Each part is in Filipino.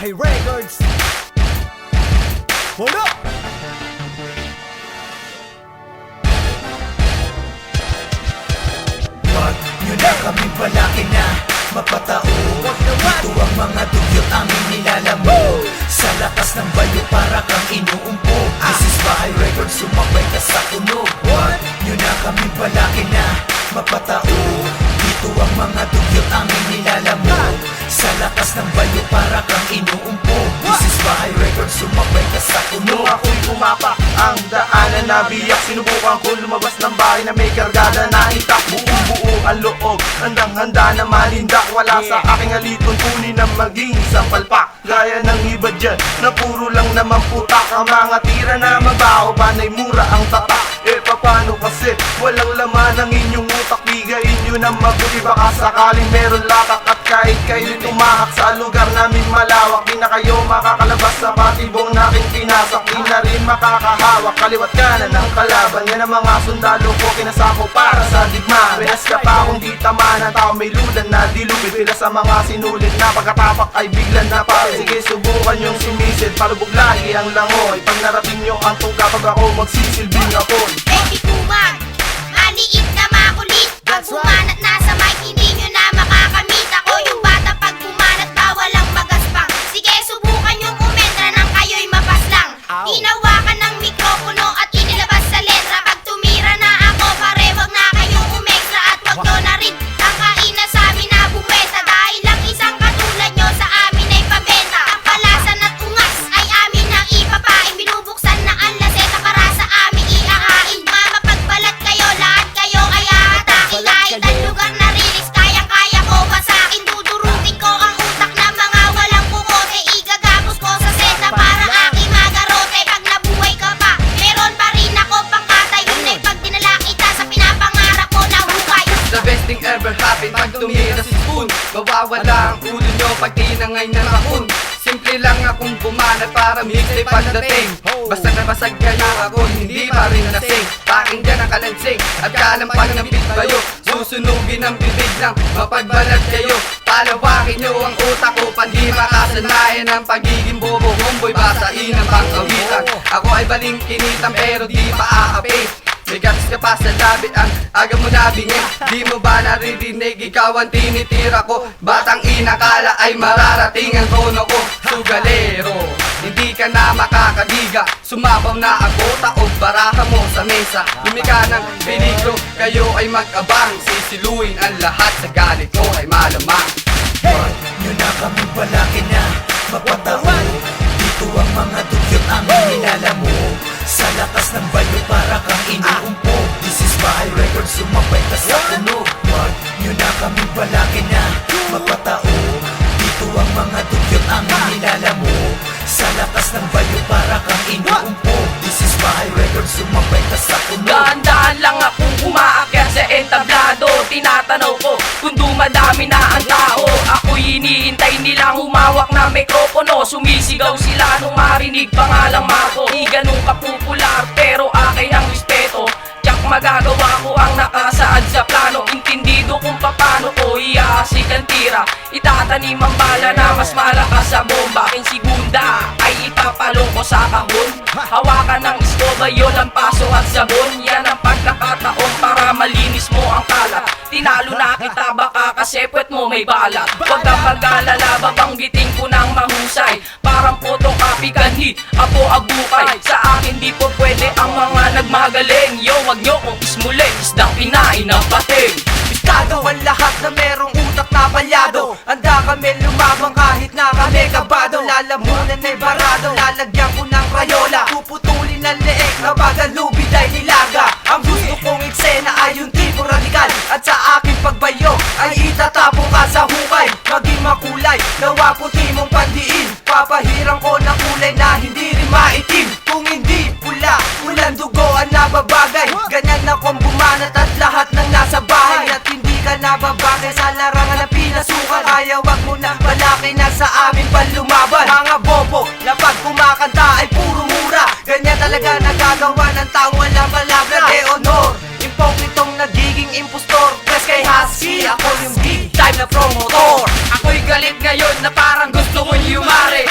Bahay Records. Hold up! Wag nyo na kaming palaki na mapatao. Ito ang mga dugyot aming nilalamo. Sa lakas ng bayo para kang inuumpo. This is Bahay Records, sumabay ka sa tunog. Wag nyo na kaming palaki na mapatao. Ito ang mga dugyot aming nilalamo. Sa lakas ng bayo para kang inuumpo. This is Bahay Records, sumabay ka sa tunog. Nung ako'y pumapak ang daanan na biyak, sinubukan ko lumabas ng bahay na may kargada na itak. Buong-buo ang loob, handang-handa na malindak. Wala sa aking haliton kunin na maging isang palpak. Gaya ng iba dyan na puro lang naman putak. Ang mga tira na mabaho, panay mura ang tatak. Papano kasi walang laman ang inyong utak. Bigayin nyo na mabuti, baka sakaling meron latak. At kahit kayo'y tumahak sa lugar namin malawak, di na kayo makakalabas sa patibong naking pinasak. Di na rin makakahawak, kaliwat kanan ng kalaban. Yan ang mga sundalo ko, kinasako para sa digmaan. Pinas ka pa kung di tama ng tao, may ludan na dilubid. Pila sa mga sinulit na pagkatapak ay biglan na pa. Sige, subukan yung sumisid, palubog lagi ang langoy. Pag narating nyo ang tungka, pag ako magsisilbing apoy. Baby kumag, maliit na makulit. Pag bumanat na sa mic, hindi nyo na makakamit. Ako yung bata pag bumanat, bawal ang magaspang. Sige, subukan yung umentra nang kayo'y mapaslang. Hinawakan ng mikropono at inilabas sa letra. Pag tumira na ako, pare, wag na kayong umextra. At wag nyo na rin ang kaina sa amin na bumesa. Dahil lang isang katulad nyo sa amin ay pabenta. Ang palasan at ungas ay amin ang ipapain. Binubuksan na ang laseta para sa amin ihahain. Mamapagbalat kayo, lahat kayo ay aatakin. Kahit ang lugar na rilis, kayang-kaya ko masakin. Dudurutin ko ang utak na mga walang bukote. Igagapos ko sa seta para aking magarote. Pag nabuhay ka pa, meron pa rin ako pangkatay. Yun ay pag dinala kita sa pinapangarap ko na hukay. The best thing ever happened pag tumira si spoon. Mawawala ang ulo nyo pag tinangay na kapun. Simple lang akong bumanat para mixtape pagdating. Basta nabasag kayo ako hindi pa rin lasing. Pakinggan ang kalansing at kalampag ng beat bayo. Susunugin ang bibig lang mapagbalat kayo. Palawakin nyo ang utak ko, pandi makasanayan ang pagiging bobo. Homeboy basahin ang pangkawitan. Ako ay balingkinitan pero di pa aapi. May gatas ka pa sa labi, ang aga mo nabingin. Di mo ba naririnig, ikaw ang tinitira ko. Batang inakala ay mararating ang tono ko. Sugalero, hindi ka na makakadiga. Sumabaw na ako, taog baraha mo sa mesa. Lumika ng peligro, kayo ay mag-abang. Sisiluin ang lahat sa galit ko ay malamang. Wag nyo na kaming palaki na mapatao. Dito ang mga dugyot aming nilalamo. Sa lakas ng bayo para kang inuumpo. This is Bahay Records, sumabay ka sa tunog. Wag nyo na kaming palaki na mapatao. Dito ang mga dugyot aming nilalamo. Sa lakas ng bayo para kang inuumpo. This is Bahay Records, sumabay ka sa tunog. Dahan-dahan lang akong umaakyat sa entablado. Tinatanaw ko kung dumadami na ang tao. Ako'y iniintay nilang humawak na mikropono. Sumisigaw sila nung marinig pangalang Marco. Di ganun kapopular pero akin ang respeto. Tiyak magagawa ko ang nakasaad sa plano. Intindido kung paano ko iahasik ang tira. Itatanim ang bala na mas malakas sa bomba. Aking segunda ay ipapalong ko sa kahon. Hawakan ng iskoba, yun ang paso at sabon. Yan ang pagkakataon para malinis mo ang kalat. Tinalo na kita baka kasi puwet mo may balat. Huwag kang mag-alala, babanggitin ko ng mahusay. Parang photocopy kanhi, apo agukay. Sa akin di po pwede ang mga nagmagaling. Yo, wag nyo kong ismulin, isdang kinain ng pating. Gagawan lahat na merong utak na palyado. Handa kami lumabang kahit na kami kabado. Lalamunan ay barado, lalagyan ko ng rayola. Puputulin ang leeg na bagalubid ay nilaga. Ang gusto kong eksena ay yung tipo radikal. At sa aking pagbayo ay itatapo ka sa hukay. Maging makulay, nawa puti mong pandiin. Papahirang ko ng kulay na hindi rin maitim. Kung hindi pula, pulang dugo ang nababagay. Ganyan akong bumanat at lahat ng nasa bahay. At hindi ka nababagay sa larangan na pinasukan. Kaya wag mo na balaki na sa amin panlumaban. Mga bobo na pag kumakanta ay puro mura. Ganyan talaga nagagawa ng tao, walang palabra de honor. Impong nagiging impostor. Press kay Husky, ako yung big time na promotor. Ako'y galit ngayon na parang gusto kong yumari.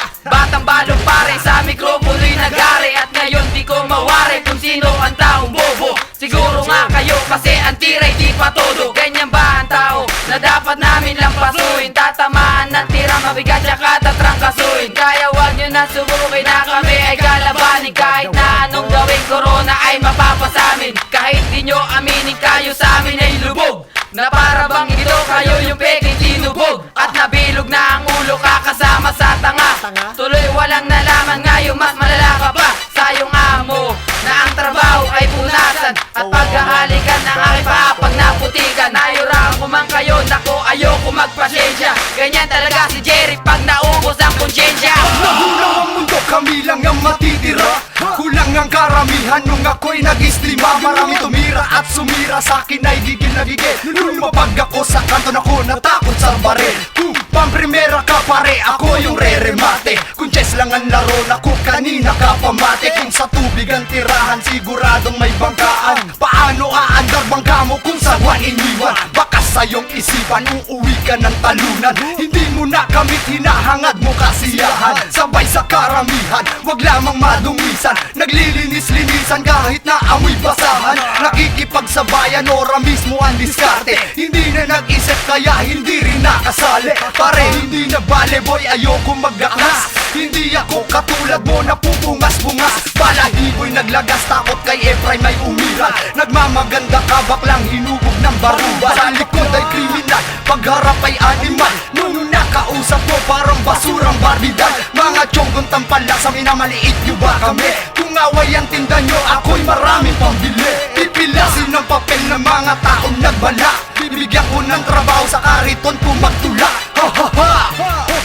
Na para bang ito kayo yung peking tinubog At nabilog na ang ulo kakasama sa tanga Tuloy walang nalaman ngayon mas malala ka pa Sa iyong amo na ang trabaho ay punasan At paghahalikan ng aking paa pag naputikan Nayuraan ko man kayo, nako ayoko magpasensya Ganyan talaga si Jerry pag naubos ang konsyensya Nagulang ang mundo, kami lang ang matitira Kulang ang karamihan nung ako'y nag-islima Marami tumira at sumira sa akin ay gigil na gigil Lumapag ako sa kanto na ko natakot sa baril Kung pamprimera ka pare, ako yung re-remate Kung chess lang ang laro na ko kanina ka pamate Kung sa tubig ang tirahan, siguradong may bangkaan Paano aandar bangka mo kung sa buwan iniwan? Baka sa iyong isipan, uuwi ka ng talunan Hindi mo na kamit, hinahangad mo kasiyahan Sabay sa karamihan, wag lamang madumisan Naglilinis-linisan kahit na amoy basahan Nakikipagsabayan, ora mismo ang diskarte Hindi na nag-isip kaya hindi rin nakasali Pare hindi na bale boy, ayoko magakas Hindi ako katulad mo na pupungas-pungas Balahiboy naglagas, takot kay Efraim may umiral Nagmamaganda ka, baklang hinubog ng baruba Sa likod ay kriminal, pagharap ay animal Nung nakausap mo parang basurang barbidal Mga tiyonggong tampala sa minamaliit nyo ba kami? Kung away ang tinda nyo, ako'y maraming pambili Pipilasin ng papel ng mga taong nagbala Bibigyan ko ng trabaho sa kariton kung magtula Ha ha ha!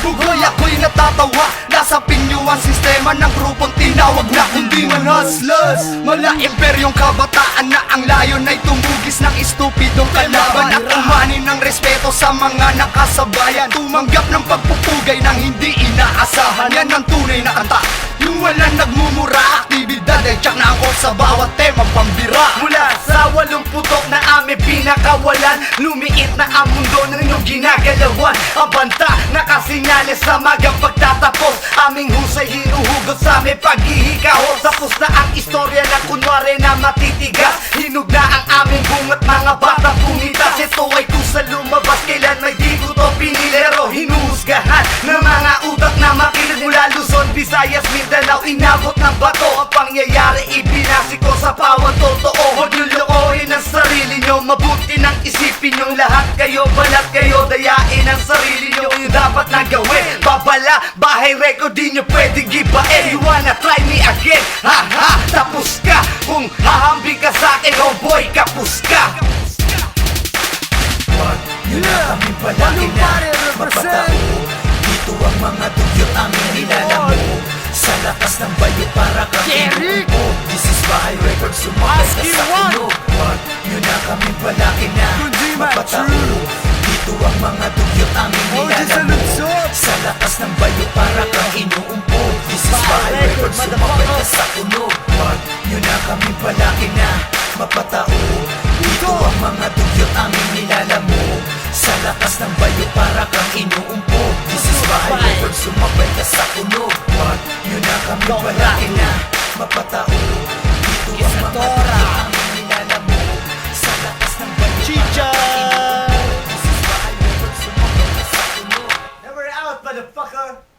Bugoy ako'y natatawa Nasa pinyo ang sistema ng grupong tinawag na kundi man hustlers Mala imperyong kabataan na ang layon ay tumugis ng estupidong kalaban At umani ng respeto sa mga nakasabayan Tumanggap ng pagpupugay ng hindi inaasahan Yan ang tunay na kanta Yung walang nagmumura aktibidad ay tsak na ako sa bawat temang pambira Mula sa 80 na aming pinakawalan Lumiit na ang mundo ng inyong ginagalawan Ang banta nakasinyalis sa magang pagtatapos Aming husay hinuhugot sa aming paghihikahos Tapos na ang istorya na kunwari na matitigas Hinog na ang aming bungat mga batang pumitas Ito ay kusa lumabas kailan may di ko to pinilero Hinuhusgahan ng mga utak na makinig mula Luzon, Visayas, Mindanao Inabot ng bato ang pangyayari ibinasi ko sa bawat totoo Huwag niyo lokohin ang sarili nyo Mabuti nang isipin yung lahat kayo Balat kayo dayain ang sarili nyo Yung dapat na gawin Babala, bahay record di nyo pwedeng gibain You wanna try me again? Ha ha, tapos ka Kung hahambing ka sa'kin, oh boy, kapus ka Wag nyo na kaming palaki na mapatao Dito ang mga dugyot aming nilalamo Sa lakas ng bayo para kang inuupo This is Bahay Records, sumakas ka sa ulo Wag nyo na kaming palaki na mapatao Dito ang mga dugyot aming nilalamo Sa lakas ng bayo para kang inuumpo This is Bahay Records, sumakas ka sa ulo Wag nyo na kaming palaki na mapatao Dito ang mga dugyot aming nilalamo Sa lakas ng bayo para kang inuumpo This is Bahay Records, sumabay ka sa ulo Wag nyo na kami palaki na mapatao Dito ang mga dugyot aming nilalamo Sa lakas ng bayo para kang inuumpo This is Bahay Records, sumabay ka sa ulo Never out, motherfucker!